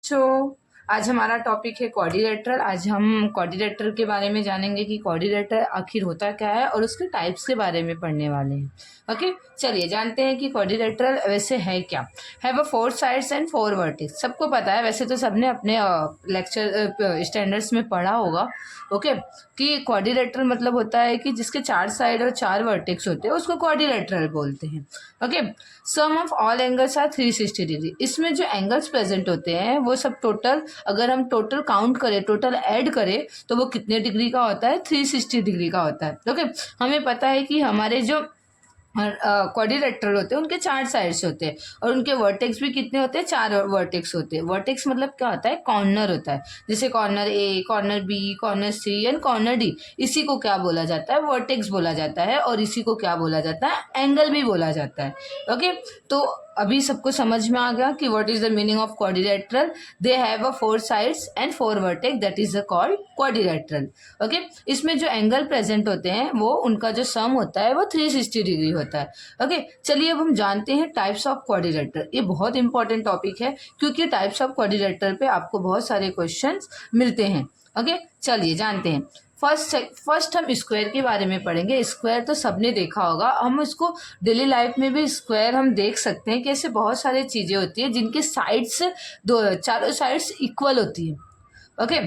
तो आज हमारा टॉपिक है क्वाड्रिलेटरल। आज हम क्वाड्रिलेटरल के बारे में जानेंगे कि क्वाड्रिलेटरल आखिर होता क्या है और उसके टाइप्स के बारे में पढ़ने वाले हैं। ओके, चलिए जानते हैं कि क्वाड्रिलेटरल वैसे है क्या। है वो 4 साइड्स एंड 4 वर्टेक्स। सबको पता है, वैसे तो सबने अपने लेक्चर स्टैंडर्ड्स में पढ़ा होगा। ओके, कि क्वाड्रिलेटरल मतलब होता है कि जिसके 4 साइड और 4 वर्टेक्स होते हैं उसको क्वाड्रिलेटरल बोलते हैं। Okay, sum of all angles are 360 degree. इसमें जो एंगल्स प्रेजेंट होते हैं वो सब टोटल, अगर हम टोटल काउंट करें, टोटल ऐड करें तो वो कितने डिग्री का होता है? 360 डिग्री का होता है। ओके, हमें पता है कि हमारे जो क्वाड्रिलेटरल होते हैं उनके 4 साइड्स होते हैं और उनके वर्टेक्स भी कितने होते हैं? 4 वर्टेक्स होते हैं। वर्टेक्स मतलब क्या होता है? कॉर्नर होता है। जैसे corner A, corner B, corner C and corner D. इसी को क्या बोला जाता है? वर्टेक्स बोला जाता है। और इसी को क्या बोला जाता है? एंगल भी बोला जाता है। ओके, तो अभी सबको समझ में आ गया कि what is the meaning of quadrilateral. They have a 4 sides and 4 vertex, that is called quadrilateral. Okay, इसमें जो एंगल प्रेजेंट होते हैं वो उनका जो सम होता है वो 360 डिग्री होता है। ओके, चलिए अब हम जानते हैं टाइप्स ऑफ क्वाड्रिलेटरल। ये बहुत इंपॉर्टेंट टॉपिक है क्योंकि टाइप्स ऑफ क्वाड्रिलेटरल पे आपको बहुत सारे क्वेश्चंस मिलते हैं। ओके, चलिए जानते हैं। फर्स्ट हम स्क्वायर के बारे में पढ़ेंगे। स्क्वायर तो सबने देखा होगा, हम इसको डेली लाइफ में भी स्क्वायर हम देख सकते हैं कि ऐसे बहुत सारी चीज़ें होती है जिनके साइड्स, चारों साइड्स इक्वल होती है। ओके,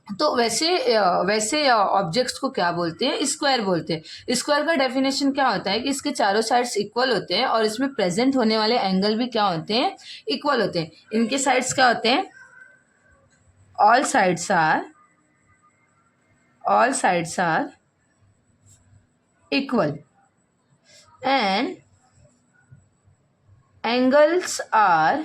तो वैसे ऑब्जेक्ट्स को क्या बोलते हैं? स्क्वायर बोलते हैं। स्क्वायर का डेफिनेशन क्या होता है कि इसके चारों साइड्स इक्वल होते हैं और इसमें प्रेजेंट होने वाले एंगल भी क्या होते हैं? इक्वल होते हैं। इनके साइड्स क्या होते हैं? All sides are equal and angles are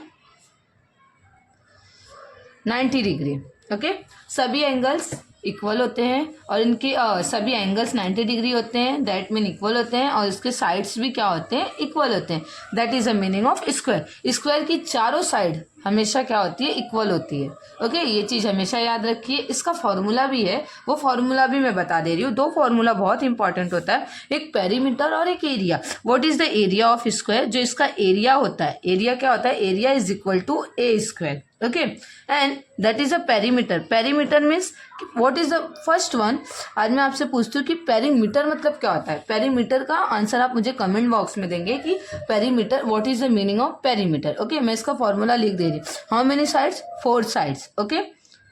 90 degree. Okay, सभी एंगल्स इक्वल होते हैं और इनके सभी एंगल्स 90 डिग्री होते हैं, दैट मीन इक्वल होते हैं। और इसके साइड्स भी क्या होते हैं? इक्वल होते हैं। That is the meaning of square. Square की चारों साइड हमेशा क्या होती है? इक्वल होती है। ओके, ये चीज़ हमेशा याद रखिए। इसका फॉर्मूला भी है, वो फॉर्मूला भी मैं बता दे रही हूँ। 2 फॉर्मूला बहुत इंपॉर्टेंट होता है, एक पेरीमीटर और एक area. What is the area of square? जो इसका एरिया होता है, एरिया क्या होता है? Area is equal to A square. Okay, and that is a perimeter. Perimeter means what is the first one. आज मैं आपसे पूछती हूँ कि पेरीमीटर मतलब क्या होता है। पेरीमीटर का आंसर आप मुझे कमेंट बॉक्स में देंगे कि perimeter, what is the meaning of perimeter. Okay, मैं इसका फॉर्मूला लिख दे रही हूँ। How many sides? 4 sides. Okay,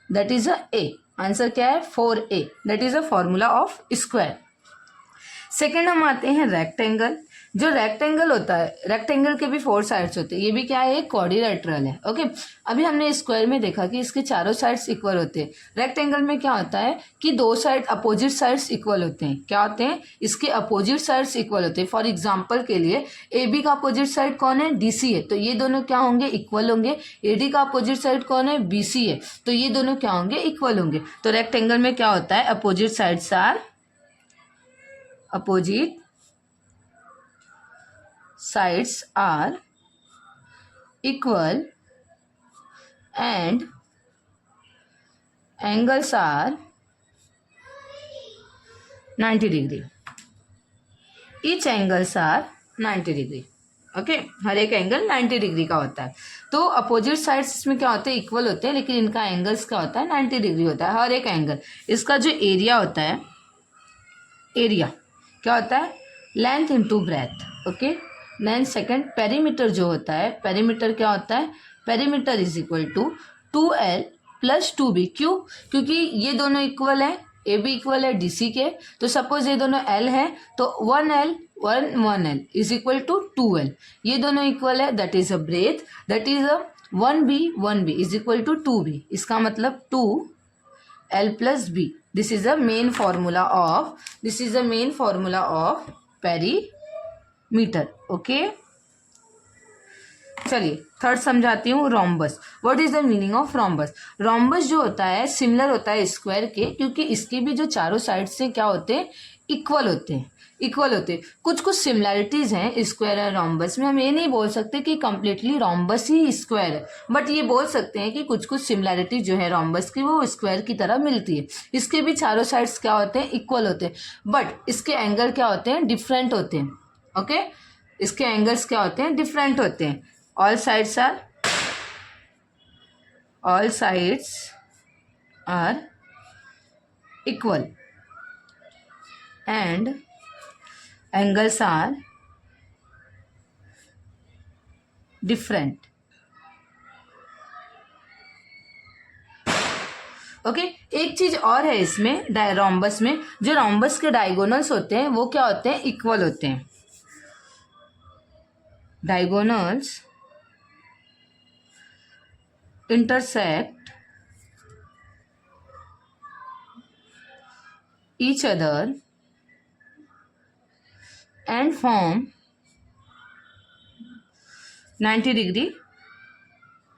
that is a A. Answer क्या है? 4a। That is a formula of square. Second हम आते हैं रेक्टेंगल। जो रेक्टेंगल होता है, रेक्टेंगल के भी 4 साइड्स होते हैं। ये भी क्या है? क्वाड्रिलेटरल है। ओके, अभी हमने स्क्वायर में देखा कि इसके चारों साइड्स इक्वल होते हैं। रेक्टेंगल में क्या होता है कि 2 साइड अपोजिट साइड्स इक्वल होते हैं। क्या होते हैं? इसके अपोजिट साइड्स इक्वल होते हैं। फॉर एग्जाम्पल के लिए ए बी का अपोजिट साइड कौन है? डी सी है, तो ये दोनों क्या होंगे? इक्वल होंगे। ए डी का अपोजिट साइड कौन है? बी सी है, तो ये दोनों क्या होंगे? इक्वल होंगे। तो रेक्टेंगल में क्या होता है? Opposite sides are opposite sides are equal and angles are 90 degree. Each angles are 90 degree. Okay, हर एक एंगल 90 डिग्री का होता है। तो अपोजिट साइड्स इसमें क्या होते हैं? इक्वल होते हैं, लेकिन इनका एंगल्स क्या होता है? 90 डिग्री होता है हर एक एंगल। इसका जो एरिया होता है, एरिया क्या होता है? Length into breadth. Okay, then second perimeter जो होता है, पेरीमीटर क्या होता है? Perimeter is equal to 2l plus 2b। क्यों? क्योंकि ये दोनों इक्वल है, ए बी इक्वल है डी सी के। तो सपोज ये दोनों l है तो 1l is equal to 2l। ये दोनों इक्वल है, that is a breadth, that is a 1b is equal to 2b। इसका मतलब 2l plus b। This is the main formula of perimeter. Okay, चलिए थर्ड समझाती हूँ, rhombus. What is the meaning of rhombus? Rhombus जो होता है similar होता है स्क्वायर के, क्योंकि इसके भी जो चारों साइड से क्या होते हैं? इक्वल होते हैं। कुछ कुछ सिमिलैरिटीज हैं स्क्वायर और रोम्बस में। हम ये नहीं बोल सकते कि कंप्लीटली रोम्बस ही स्क्वायर है, बट ये बोल सकते हैं कि कुछ कुछ सिमिलैरिटी जो है रोम्बस की वो स्क्वायर की तरह मिलती है। इसके भी चारों साइड्स क्या होते हैं? इक्वल होते हैं, बट इसके एंगल क्या होते हैं? डिफरेंट होते हैं। ओके, इसके एंगल्स क्या होते हैं? डिफरेंट होते हैं। All all sides are equal and angles are different. Okay एक चीज और है इसमें रोम्बस में, जो रोम्बस के डायगोनल्स होते हैं वो क्या होते हैं, इक्वल होते हैं. Diagonals intersect each other and form 90 degree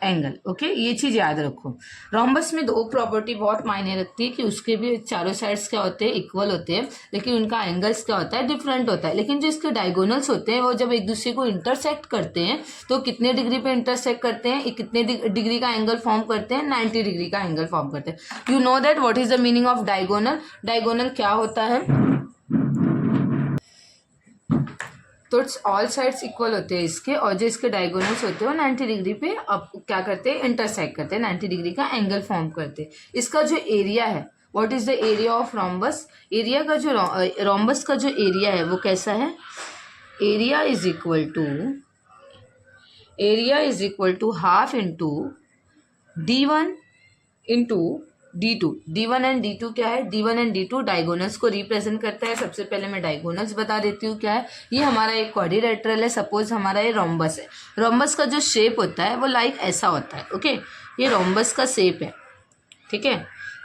angle. Okay ये चीज याद रखो. रोम्बस में दो प्रॉपर्टी बहुत मायने रखती है कि उसके भी चारों साइड्स क्या होते हैं, इक्वल होते हैं, लेकिन उनका एंगल्स क्या होता है, डिफरेंट होता है. लेकिन जो इसके डायगोनल्स होते हैं वो जब एक दूसरे को इंटरसेक्ट करते हैं तो कितने डिग्री पे इंटरसेक्ट करते हैं, कितने डिग्री का एंगल फॉर्म करते हैं, 90 डिग्री का एंगल फॉर्म करते हैं. You know that what is the meaning of diagonal. Diagonal क्या होता है, तो ऑल साइड्स इक्वल होते हैं इसके, और जो इसके डायगोनल्स होते हैं वो 90 डिग्री पे अब क्या करते हैं, इंटरसेक्ट करते हैं, 90 डिग्री का एंगल फॉर्म करते हैं. इसका जो एरिया है, what is the area of rhombus. Area का जो रोम्बस का जो एरिया है वो कैसा है, area is equal to half into d1 into d2. d1 and d2 क्या है, d1 एंड d2 डायगोनल्स को रिप्रेजेंट करता है. सबसे पहले मैं डायगोनल्स बता देती हूँ क्या है. ये हमारा एक क्वाड्रिलेटरल है. सपोज हमारा ये रोम्बस है. रोम्बस का जो शेप होता है वो लाइक ऐसा होता है. ओके ये रोम्बस का शेप है. ठीक है,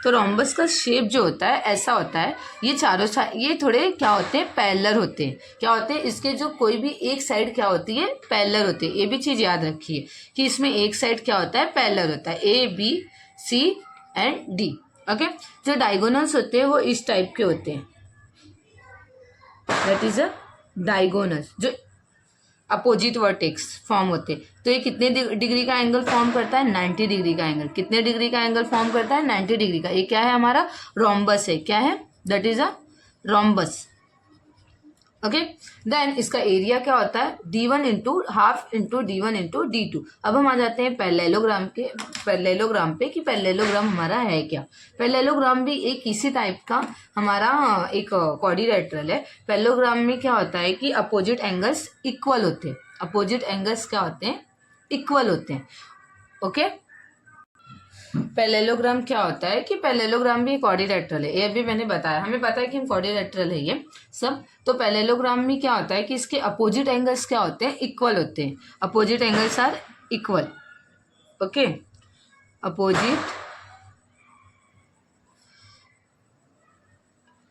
तो रोम्बस का शेप जो होता है ऐसा होता है. ये चारों साइड ये थोड़े क्या होते हैं, पैरेलल होते हैं. क्या होते हैं, इसके जो कोई भी एक साइड क्या होती है, पैरेलल होती है. ये भी चीज़ याद रखिए कि इसमें एक साइड क्या होता है, पैरेलल होता है. A B C and D. Okay जो डायगोनल्स होते हैं वो इस टाइप के होते हैं. दैट इज अ डायगोनल्स जो अपोजिट वर्टेक्स फॉर्म होते हैं. तो ये कितने डिग्री का एंगल फॉर्म करता है, 90 डिग्री का एंगल. कितने डिग्री का एंगल फॉर्म करता है, 90 डिग्री का. ये क्या है, हमारा रोम्बस है. क्या है, that is a rhombus. Okay then इसका एरिया क्या होता है, d1 into half into d1 into d2. अब हम आ जाते हैं पैरेललोग्राम पे कि पैरेललोग्राम हमारा है क्या. पैरेललोग्राम भी एक इसी टाइप का हमारा एक क्वाड्रिलेटरल है. पैरेललोग्राम में क्या होता है कि अपोजिट एंगल्स इक्वल होते हैं. अपोजिट एंगल्स क्या होते हैं, इक्वल होते हैं. ओके पैरेललोग्राम क्या होता है कि पैरेललोग्राम भी क्वाड्रिलेटरल है. ये अभी मैंने बताया, हमें पता है कि हम क्वाड्रिलेटरल है ये सब. तो पैरेललोग्राम में क्या होता है कि इसके अपोजिट एंगल्स क्या होते हैं, इक्वल होते हैं. Opposite angles are equal. Okay opposite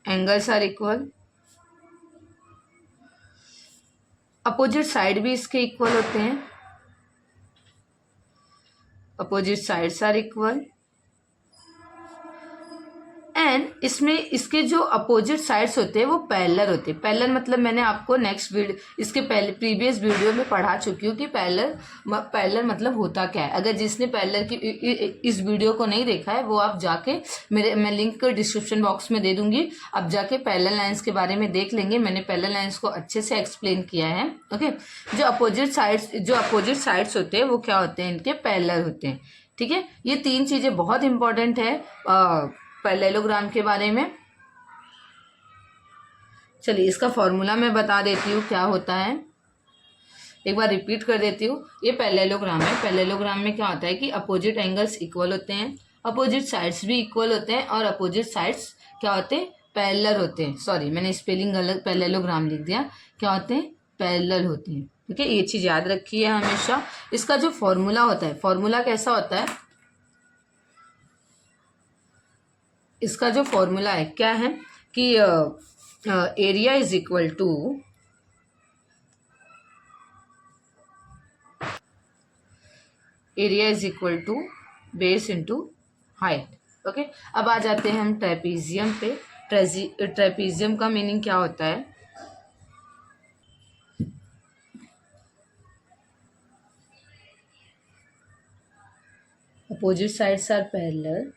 angles are equal. Opposite side भी इसके इक्वल होते हैं. Opposite sides are equal and इसमें इसके जो अपोजिट साइड्स होते हैं वो पैरेलल होते हैं. पैरेलल मतलब मैंने आपको नेक्स्ट वीडियो इसके पहले प्रीवियस वीडियो में पढ़ा चुकी हूँ कि पैरेलल मतलब होता क्या है. अगर जिसने पैरेलल की इस वीडियो को नहीं देखा है वो आप जाके मैं लिंक डिस्क्रिप्शन बॉक्स में दे दूंगी. आप जाके पैरेलल लाइंस के बारे में देख लेंगे. मैंने पैरेलल लाइंस को अच्छे से एक्सप्लेन किया है. ओके जो अपोजिट साइड्स होते हैं वो क्या होते हैं, इनके पैरेलल होते हैं. ठीक है ये तीन चीज़ें बहुत इंपॉर्टेंट है पैरेललोग्राम के बारे में. चलिए इसका फॉर्मूला मैं बता देती हूँ क्या होता है. एक बार रिपीट कर देती हूँ. ये पैरेललोग्राम है. पैरेललोग्राम में क्या होता है कि अपोजिट एंगल्स इक्वल होते हैं, अपोजिट साइड्स भी इक्वल होते हैं, और अपोजिट साइड्स क्या होते हैं, पैरेलल होते हैं. सॉरी मैंने स्पेलिंग गलत, पैरेललोग्राम लिख दिया. क्या होते हैं, पैरेलल होते हैं. ठीक है ये चीज़ याद रखिए हमेशा. इसका जो फॉर्मूला होता है, फॉर्मूला कैसा होता है, इसका जो फॉर्मूला है क्या है कि area is equal to base into height. Okay अब आ जाते हैं हम ट्रेपीजियम पे. ट्रेपीजियम का मीनिंग क्या होता है, opposite sides are parallel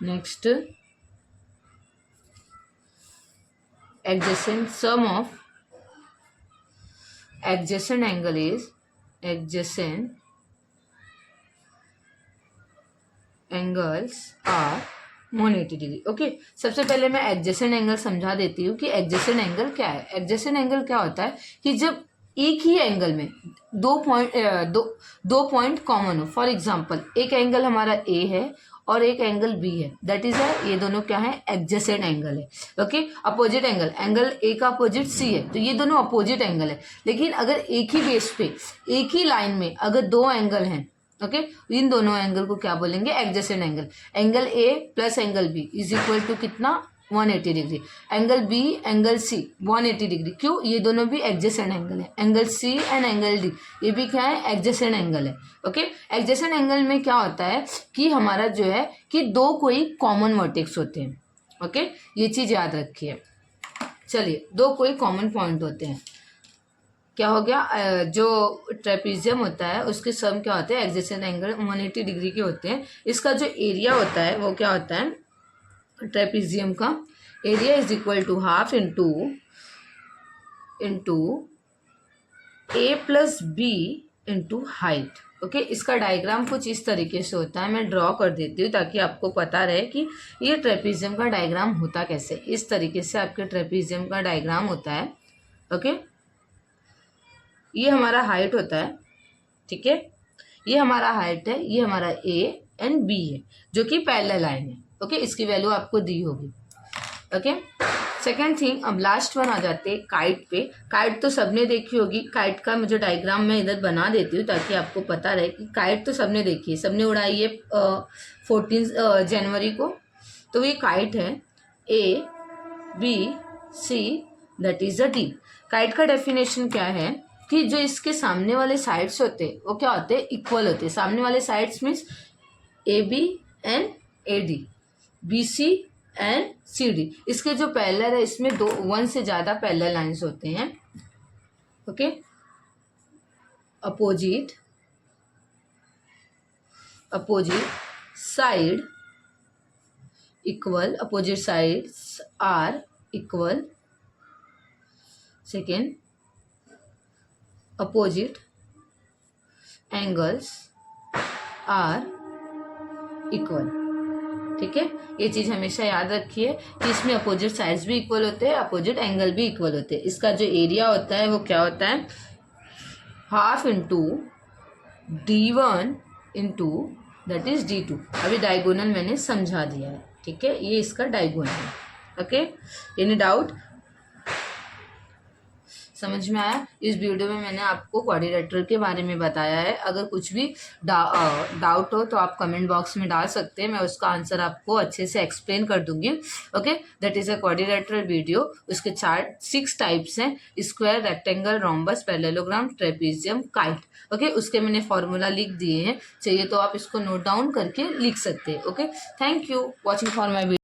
next adjacent sum of adjacent angle is adjacent angles are 180 degree. Okay, सबसे पहले मैं एडजेसेंट एंगल समझा देती हूँ कि एडजेसेंट एंगल क्या है। एडजेसेंट एंगल क्या होता है कि जब एक ही एंगल में दो पॉइंट कॉमन हो। फॉर एग्जांपल एक एंगल हमारा ए है और एक एंगल बी है, दैट इज ये दोनों क्या है, एडजेसेंट एंगल है। ओके, अपोजिट एंगल, एंगल ए का अपोजिट सी है, तो ये दोनों अपोजिट एंगल है। लेकिन अगर एक ही बेस पे एक ही लाइन में अगर दो एंगल हैं, ओके, इन दोनों एंगल को क्या बोलेंगे, adjacent angle. Angle A plus angle B is equal to कितना, 180 degree. Angle B angle C 180 degree, क्यों, ये दोनों भी एडजेसेंट एंगल है। Angle C and angle D ये भी क्या है, एडजेसेंट एंगल है। ओके, एडजेसेंट एंगल में क्या होता है कि हमारा जो है कि दो कोई कॉमन वर्टेक्स होते हैं। ओके, ये चीज याद रखिए। चलिए, दो कोई कॉमन पॉइंट होते हैं। क्या हो गया, जो ट्रेपीजियम होता है उसके सम क्या होते हैं, एडजेसेंट एंगल 180 डिग्री के होते हैं। इसका जो एरिया होता है वो क्या होता है, ट्रेपीजियम का area is equal to half into A plus B into height. Okay, इसका डायग्राम कुछ इस तरीके से होता है, मैं ड्रॉ कर देती हूँ ताकि आपको पता रहे कि ये ट्रेपीजियम का डायग्राम होता कैसे। इस तरीके से आपके ट्रेपीजियम का डायग्राम होता है। ओके, ये हमारा हाइट होता है, ठीक है, ये हमारा हाइट है, ये हमारा ए एंड बी है जो कि पैरेलल लाइन है। ओके, इसकी वैल्यू आपको दी होगी। ओके, सेकेंड थिंग, अब लास्ट वन आ जाते हैं काइट पे। काइट तो सबने देखी होगी, काइट का मुझे डायग्राम मैं इधर बना देती हूँ ताकि आपको पता रहे कि काइट तो सबने देखी है, सबने उड़ाई है 14 जनवरी को। तो ये काइट है, A B C that is a D. Kite का डेफिनेशन क्या है कि जो इसके सामने वाले साइड्स होते हैं वो क्या होते हैं, इक्वल होते हैं। सामने वाले sides means A B and A D, B C and C D. इसके जो पैरेलल है इसमें वन से ज़्यादा पैरेलल लाइंस होते हैं। Okay, opposite side equal, opposite sides are equal. Second, opposite angles are equal। ठीक है, ये चीज हमेशा याद रखिए कि इसमें अपोजिट साइड्स भी इक्वल होते हैं, अपोजिट एंगल भी इक्वल होते हैं। इसका जो एरिया होता है वो क्या होता है, half into D1 into that is D2। अभी डायगोनल मैंने समझा दिया है, ठीक है, ये इसका डायगोनल है। ओके, एनी डाउट, समझ में आया। इस वीडियो में मैंने आपको क्वाड्रिलेटरल के बारे में बताया है। अगर कुछ भी डाउट हो तो आप कमेंट बॉक्स में डाल सकते हैं, मैं उसका आंसर आपको अच्छे से एक्सप्लेन कर दूंगी। Okay, that is a quadrilateral video. उसके 6 टाइप्स हैं, square, rectangle, rhombus, parallelogram, trapezium, kite. Okay, उसके मैंने फॉर्मूला लिख दिए हैं, चाहिए तो आप इसको नोट डाउन करके लिख सकते हैं। Okay, thank you watching for my video.